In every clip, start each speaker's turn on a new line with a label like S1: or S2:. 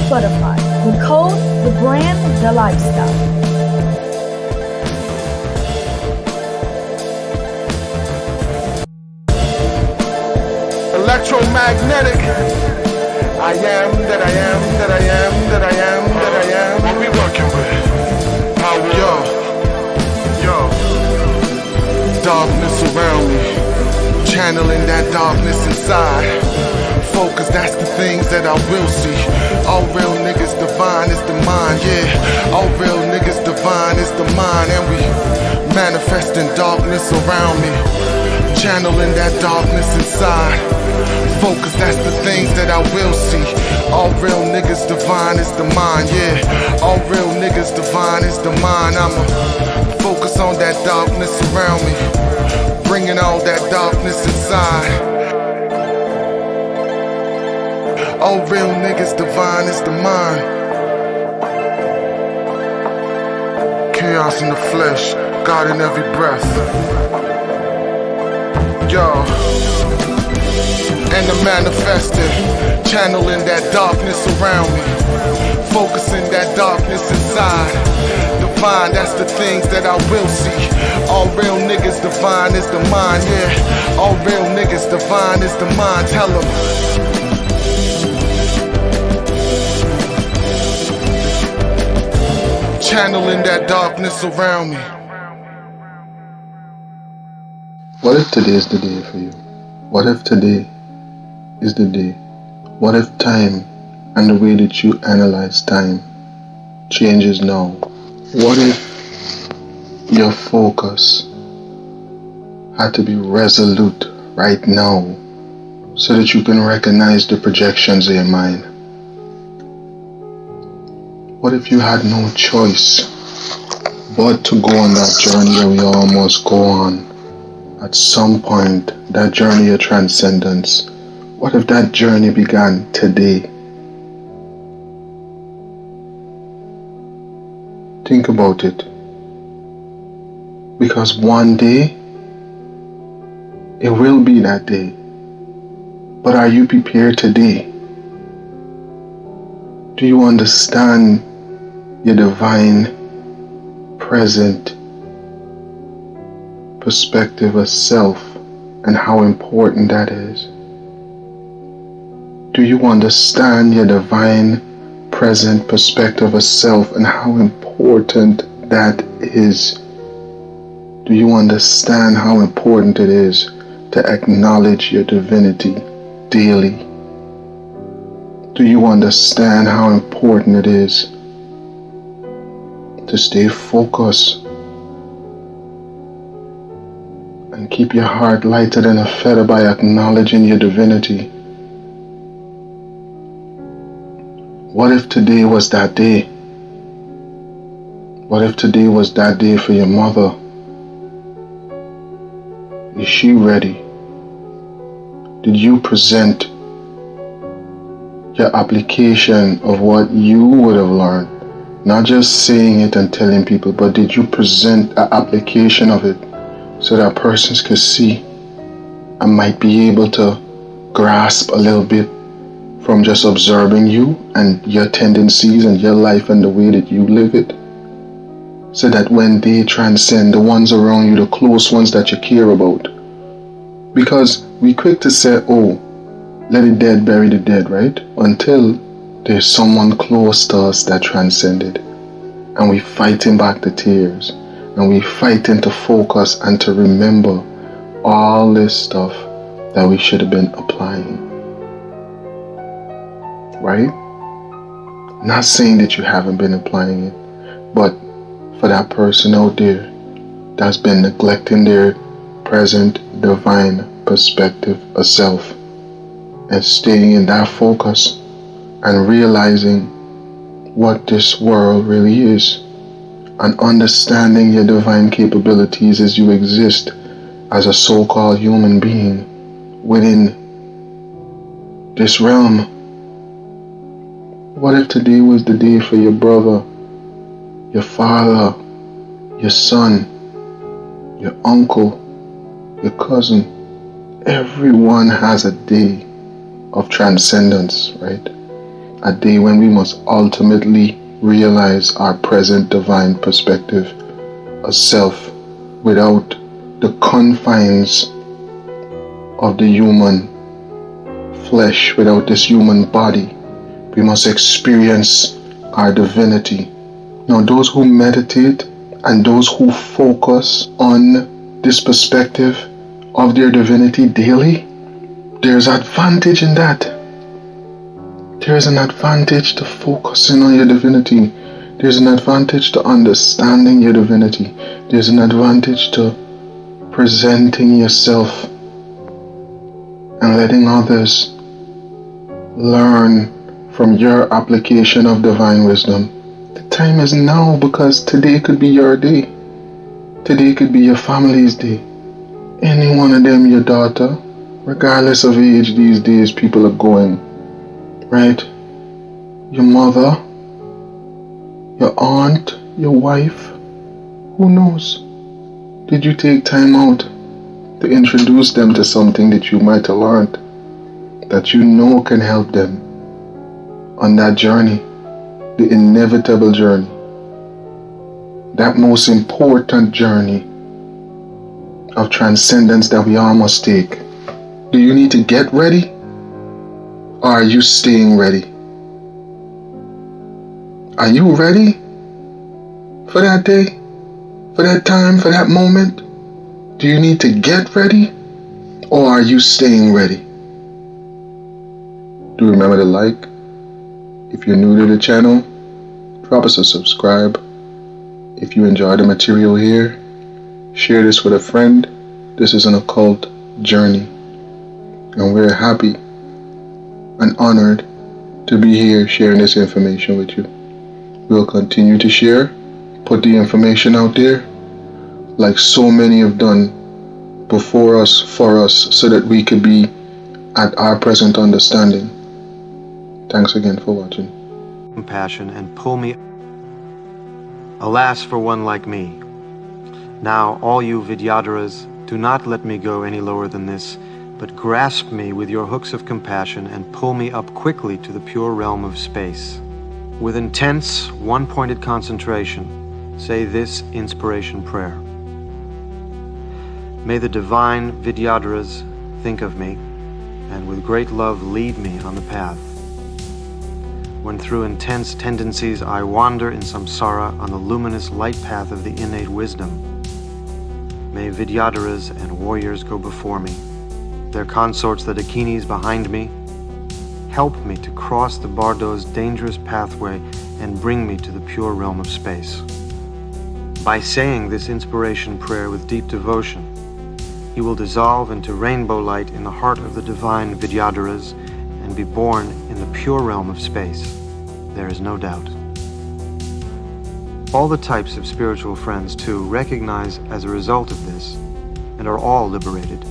S1: Spotify. DECODE, the brand, the lifestyle.
S2: Electromagnetic. I am that I am that I am that I am that I am.
S3: What we working with? Power. Yo.
S2: Darkness around me, channeling that darkness inside. Focus, that's the things that I will see. All real niggas divine is the mind, yeah. All real niggas divine is the mind, and we manifesting darkness around me, channeling that darkness inside. Focus, that's the things that I will see. All real niggas divine is the mind, yeah. All real niggas divine is the mind. I'ma focus on that darkness around me, bringing all that darkness inside. All real niggas divine is the mind. Chaos in the flesh, God in every breath. Yo. And the manifesting, channeling that darkness around me, focusing that darkness inside. Divine, that's the things that I will see. All real niggas divine is the mind, yeah. All real niggas divine is the mind, tell them. Channeling that darkness around me.
S4: What if today is the day for you? What if today is the day? What if time and the way that you analyze time changes now? What if your focus had to be resolute right now so that you can recognize the projections of your mind? What if you had no choice but to go on that journey that we all must go on? At some point, that journey of transcendence, what if that journey began today? Think about it. Because one day, it will be that day. But are you prepared today? Do you understand your divine, present perspective of self and how important that is? Do you understand your divine, present perspective of self and how important that is? Do you understand how important it is to acknowledge your divinity daily? Do you understand how important it is to stay focused and keep your heart lighter than a feather by acknowledging your divinity? What if today was that day? What if today was that day for your mother? Is she ready? Did you present your application of what you would have learned? Not just saying it and telling people, but did you present an application of it so that persons could see and might be able to grasp a little bit from just observing you and your tendencies and your life and the way that you live it? So that when they transcend, the ones around you, the close ones that you care about. Because we quick to say, oh, let the dead bury the dead, right? Until there's someone close to us that transcended. And we fighting back the tears. And we fighting to focus and to remember all this stuff that we should have been applying. Right? Not saying that you haven't been applying it, but for that person out there that's been neglecting their present divine perspective of self and staying in that focus and realizing what this world really is and understanding your divine capabilities as you exist as a so-called human being within this realm. What if today was the day for your brother, your father, your son, your uncle, your cousin? Everyone has a day of transcendence, right? a day when we must ultimately realize our present divine perspective of self without the confines of the human flesh, without this human body. We must experience our divinity. Now, those who meditate and those who focus on this perspective of their divinity daily, there's advantage in that. There's an advantage to focusing on your divinity. There's an advantage to understanding your divinity. There's an advantage to presenting yourself and letting others learn from your application of divine wisdom. The time is now, because today could be your day. Today could be your family's day. Any one of them, your daughter, regardless of age these days, people are going, right? Your mother, your aunt, your wife, who knows? Did you take time out to introduce them to something that you might have learned, that you know can help them on that journey, the inevitable journey, that most important journey of transcendence that we all must take? Do you need to get ready, or are you staying ready? Are you ready for that day, for that time, for that moment? Do you need to get ready, or are you staying ready? Do remember to like. If you're new to the channel, drop us a subscribe. If you enjoy the material here, share this with a friend. This is an occult journey, and we're happy and honored to be here sharing this information with you. We'll continue to share, put the information out there, like so many have done before us, for us, so that we could be at our present understanding. Thanks again for watching.
S5: Compassion and pull me. Alas for one like me. Now, all you Vidyadharas, do not let me go any lower than this, but grasp me with your hooks of compassion and pull me up quickly to the pure realm of space. With intense, one-pointed concentration, say this inspiration prayer. May the divine Vidyadharas think of me, and with great love lead me on the path. When through intense tendencies I wander in samsara on the luminous light path of the innate wisdom, may Vidyadharas and warriors go before me, their consorts the Dakinis behind me. Help me to cross the bardos' dangerous pathway and bring me to the pure realm of space. By saying this inspiration prayer with deep devotion, he will dissolve into rainbow light in the heart of the divine Vidyadharas and be born in the pure realm of space. There is no doubt. All the types of spiritual friends, too, recognize as a result of this and are all liberated.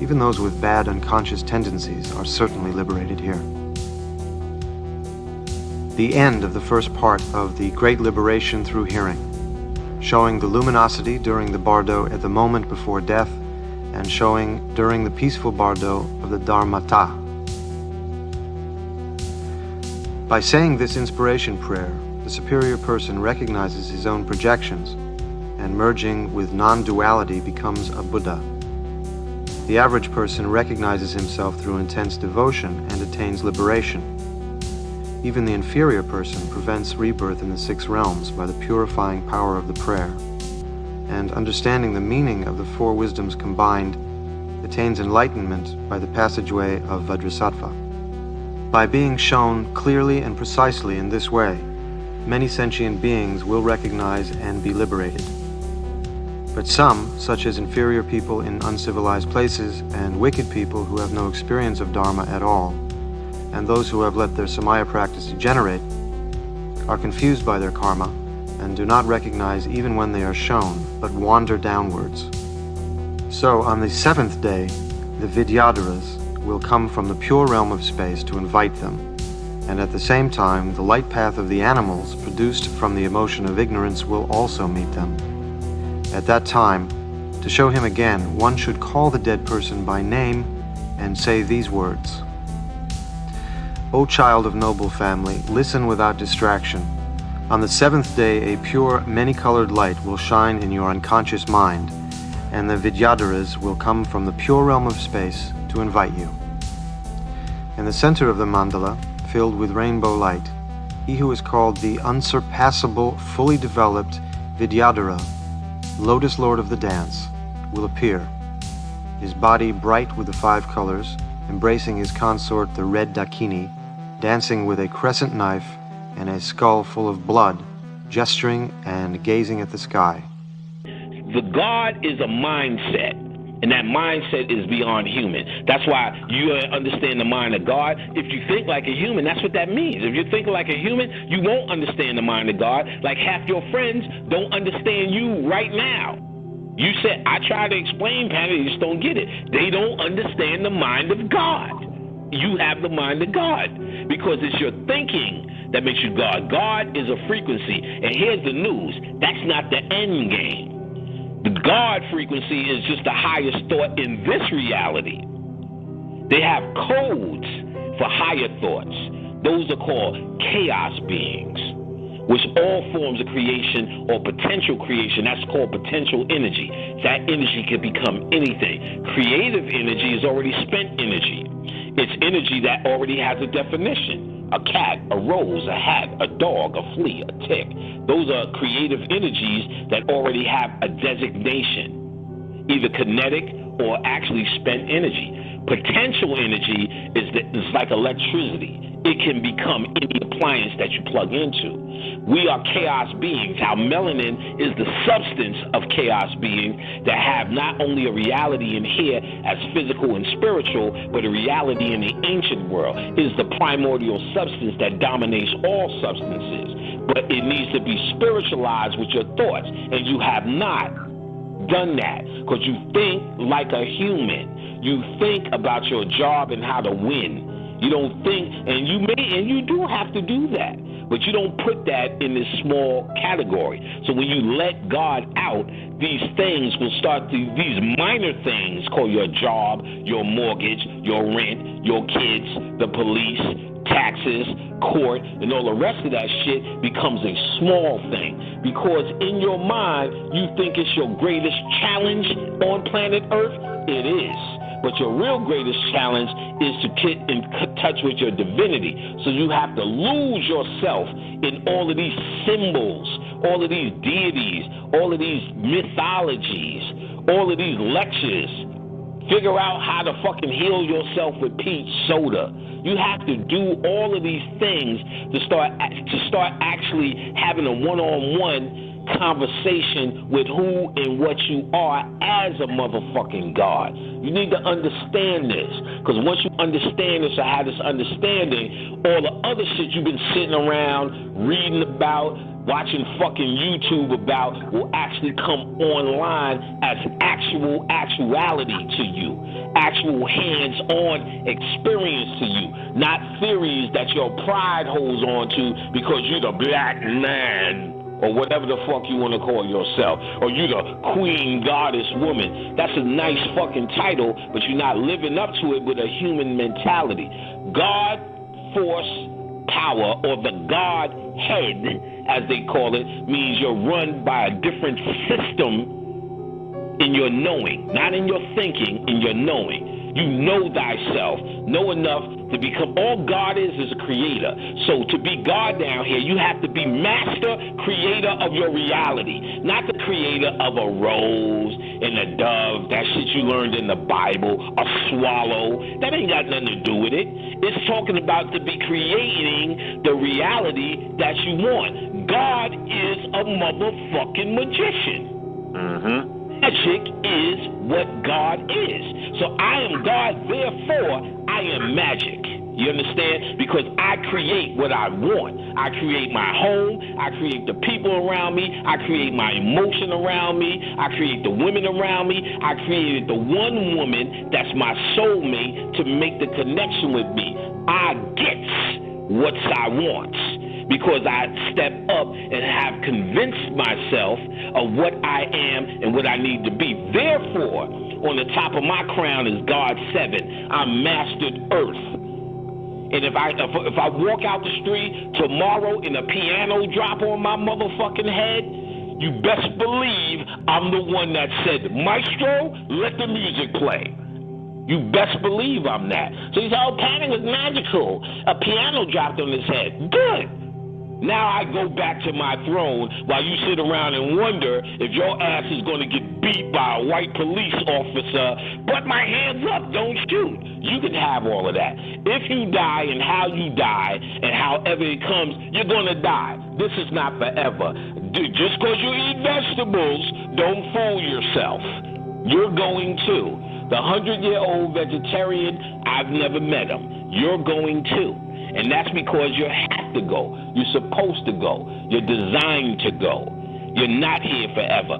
S5: Even those with bad unconscious tendencies are certainly liberated here. The end of the first part of the Great Liberation Through Hearing, showing the luminosity during the bardo at the moment before death, and showing during the peaceful bardo of the dharmata. By saying this inspiration prayer, the superior person recognizes his own projections, and merging with non-duality becomes a Buddha. The average person recognizes himself through intense devotion and attains liberation. Even the inferior person prevents rebirth in the 6 realms by the purifying power of the prayer, and understanding the meaning of the 4 wisdoms combined, attains enlightenment by the passageway of Vajrasattva. By being shown clearly and precisely in this way, many sentient beings will recognize and be liberated. But some, such as inferior people in uncivilized places and wicked people who have no experience of Dharma at all, and those who have let their Samaya practice degenerate, are confused by their karma and do not recognize even when they are shown, but wander downwards. So on the 7th day, the Vidyadharas will come from the pure realm of space to invite them, and at the same time the light path of the animals produced from the emotion of ignorance will also meet them. At that time, to show him again, one should call the dead person by name and say these words. O child of noble family, listen without distraction. On the seventh day, a pure, many-colored light will shine in your unconscious mind, and the Vidyadharas will come from the pure realm of space to invite you. In the center of the mandala, filled with rainbow light, he who is called the unsurpassable, fully developed Vidyadhara, Lotus Lord of the Dance, will appear, his body bright with the 5 colors, embracing his consort the red Dakini, dancing with a crescent knife and a skull full of blood, gesturing and gazing at the sky.
S6: The God is a mindset, and that mindset is beyond human. That's why you understand the mind of God. If you think like a human, that's what that means. If you think like a human, you won't understand the mind of God. Like half your friends don't understand you right now. You said, I try to explain, Patty, you just don't get it. They don't understand the mind of God. You have the mind of God because it's your thinking that makes you God. God is a frequency. And here's the news. That's not the end game. The God frequency is just the highest thought in this reality. They have codes for higher thoughts. Those are called chaos beings, which all forms of creation or potential creation, that's called potential energy. That energy can become anything. Creative energy is already spent energy. It's energy that already has a definition. A cat, a rose, a hat, a dog, a flea, a tick. Those are creative energies that already have a designation, either kinetic or actually spent energy. Potential energy is like electricity. It can become any appliance that you plug into. We are chaos beings. Our melanin is the substance of chaos beings that have not only a reality in here as physical and spiritual, but a reality in the ancient world. It is the primordial substance that dominates all substances. But it needs to be spiritualized with your thoughts. And you have not done that because you think like a human. You think about your job and how to win. You don't think, and you do have to do that, but you don't put that in this small category. So when you let God out, these things will start to, these minor things called your job, your mortgage, your rent, your kids, the police, taxes, court, and all the rest of that shit becomes a small thing. Because in your mind, you think it's your greatest challenge on planet Earth. It is. But your real greatest challenge is to get in touch with your divinity. So you have to lose yourself in all of these symbols, all of these deities, all of these mythologies, all of these lectures. Figure out how to fucking heal yourself with peach soda. You have to do all of these things to start actually having a one-on-one conversation with who and what you are as a motherfucking God. You need to understand this, because once you understand this or have this understanding, all the other shit you've been sitting around reading about, watching fucking YouTube about will actually come online as actuality to you, actual hands-on experience to you, not theories that your pride holds on to because you're the black man, or whatever the fuck you want to call yourself, or you the queen goddess woman. That's a nice fucking title, but you're not living up to it with a human mentality. God, force, power, or the God head, as they call it, means you're run by a different system in your knowing, not in your thinking, in your knowing. You know thyself, know enough to become, all God is a creator. So to be God down here, you have to be master creator of your reality, not the creator of a rose and a dove, that shit you learned in the Bible, a swallow. That ain't got nothing to do with it. It's talking about to be creating the reality that you want. God is a motherfucking magician. Magic is what God is. So I am God, therefore I am magic. You understand? Because I create what I want. I create my home. I create the people around me. I create my emotion around me. I create the women around me. I created the one woman that's my soulmate to make the connection with me. I get what I want, because I step up and have convinced myself of what I am and what I need to be. Therefore, on the top of my crown is God 7. I mastered earth. And if I walk out the street tomorrow and a piano drop on my motherfucking head, you best believe I'm the one that said, Maestro, let the music play. You best believe I'm that. So he said, oh, Panic was magical. A piano dropped on his head. Good. Now I go back to my throne while you sit around and wonder if your ass is going to get beat by a white police officer. Put my hands up, don't shoot. You can have all of that. If you die and how you die and however it comes, you're going to die. This is not forever. Just because you eat vegetables, don't fool yourself. You're going to. The 100-year-old vegetarian, I've never met him. You're going to. And that's because you have to go. You're supposed to go. You're designed to go. You're not here forever.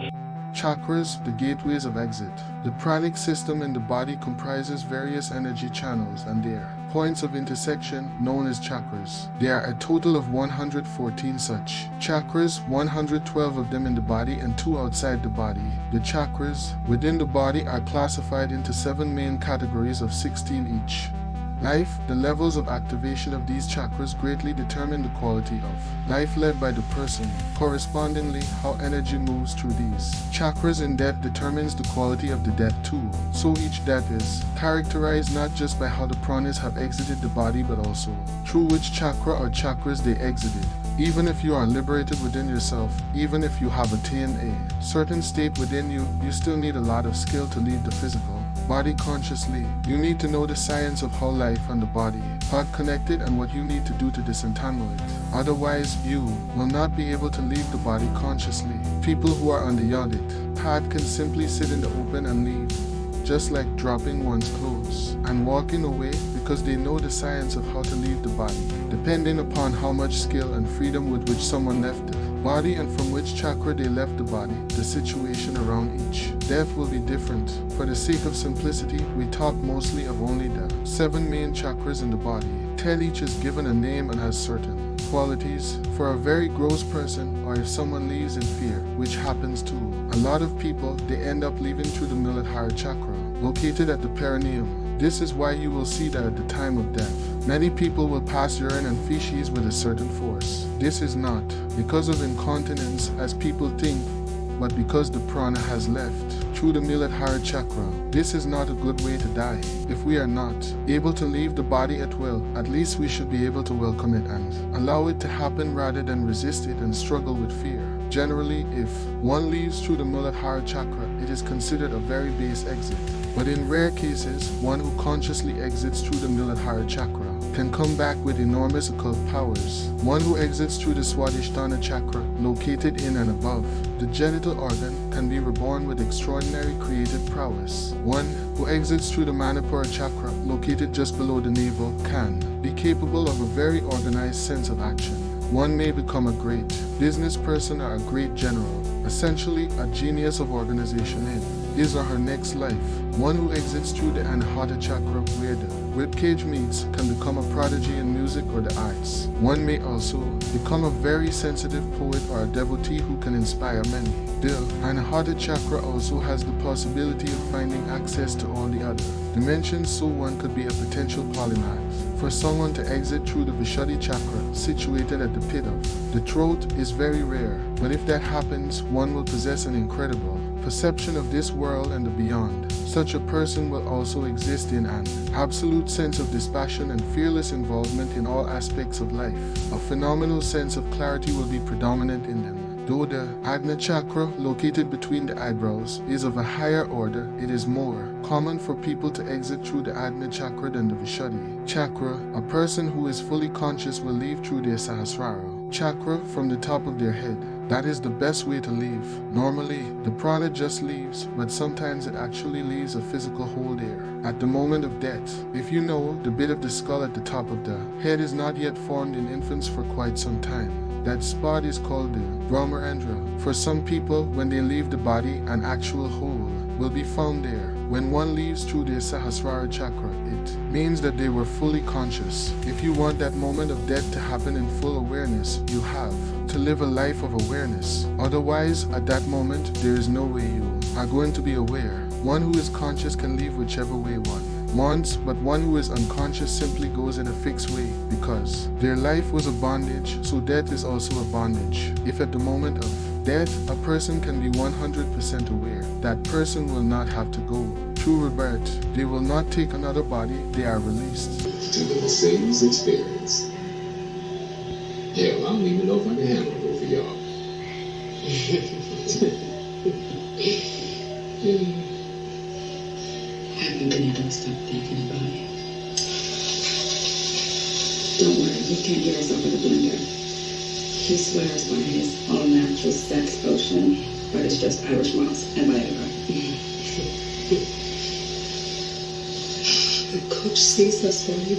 S4: Chakras, the gateways of exit. The pranic system in the body comprises various energy channels and their points of intersection known as chakras. There are a total of 114 such chakras, 112 of them in the body and 2 outside the body. The chakras within the body are classified into 7 main categories of 16 each. Life, the levels of activation of these chakras greatly determine the quality of life led by the person. Correspondingly, how energy moves through these chakras in death determines the quality of the death too. So each death is characterized not just by how the pranas have exited the body but also through which chakra or chakras they exited. Even if you are liberated within yourself, even if you have attained a certain state within you, you still need a lot of skill to leave the physical body consciously. You need to know the science of how life and the body are connected and what you need to do to disentangle it. Otherwise, you will not be able to leave the body consciously. People who are on the yogit path can simply sit in the open and leave, just like dropping one's clothes and walking away because they know the science of how to leave the body, depending upon how much skill and freedom with which someone left the body and from which chakra they left the body. The situation around each death will be different. For the sake of simplicity, we talk mostly of only the 7 main chakras in the body. Tell each is given a name and has certain qualities. For a very gross person, or if someone leaves in fear, which happens to a lot of people, they end up leaving through the Muladhara chakra, located at the perineum. This is why you will see that at the time of death, many people will pass urine and feces with a certain force. This is not because of incontinence as people think, but because the prana has left through the Muladhara chakra. This is not a good way to die. If we are not able to leave the body at will, at least we should be able to welcome it and allow it to happen rather than resist it and struggle with fear. Generally, if one leaves through the Muladhara chakra, it is considered a very base exit. But in rare cases, one who consciously exits through the Muladhara chakra can come back with enormous occult powers. One who exits through the Swadhisthana chakra, located in and above the genital organ, can be reborn with extraordinary creative prowess. One who exits through the Manipura chakra, located just below the navel, can be capable of a very organized sense of action. One may become a great business person or a great general, essentially a genius of organization in his or her next life. One who exits through the Anahata chakra where the ribcage meets can become a prodigy in music or the arts. One may also become a very sensitive poet or a devotee who can inspire many. The Anahata chakra also has the possibility of finding access to all the other dimensions, so one could be a potential polymath. For someone to exit through the Vishuddhi chakra, situated at the pit of the throat, is very rare, but if that happens, one will possess an incredible perception of this world and the beyond. Such a person will also exist in an absolute sense of dispassion and fearless involvement in all aspects of life. A phenomenal sense of clarity will be predominant in them. Though the Ajna chakra, located between the eyebrows, is of a higher order, it is more common for people to exit through the Ajna chakra than the Vishuddhi chakra. A person who is fully conscious will leave through their Sahasrara chakra from the top of their head. That is the best way to leave. Normally, the prana just leaves, but sometimes it actually leaves a physical hole there. At the moment of death, if you know, the bit of the skull at the top of the head is not yet formed in infants for quite some time. That spot is called the Brahmarandra. For some people, when they leave the body, an actual hole will be found there. When one leaves through their Sahasrara chakra, it means that they were fully conscious. If you want that moment of death to happen in full awareness, you have to live a life of awareness. Otherwise, at that moment, there is no way you are going to be aware. One who is conscious can leave whichever way one But one who is unconscious simply goes in a fixed way because their life was a bondage, so death is also a bondage. If at the moment of death, a person can be 100% aware, that person will not have to go through rebirth. They will not take another body, they are released.
S7: To the same experience. Hell, I don't even know if I can handle both of y'all.
S8: I haven't been able to stop thinking about it. Don't worry, you can't hear us over the blender. He swears by his all-natural sex potion, but it's just Irish moss and Viagra.
S7: The coach sees us when we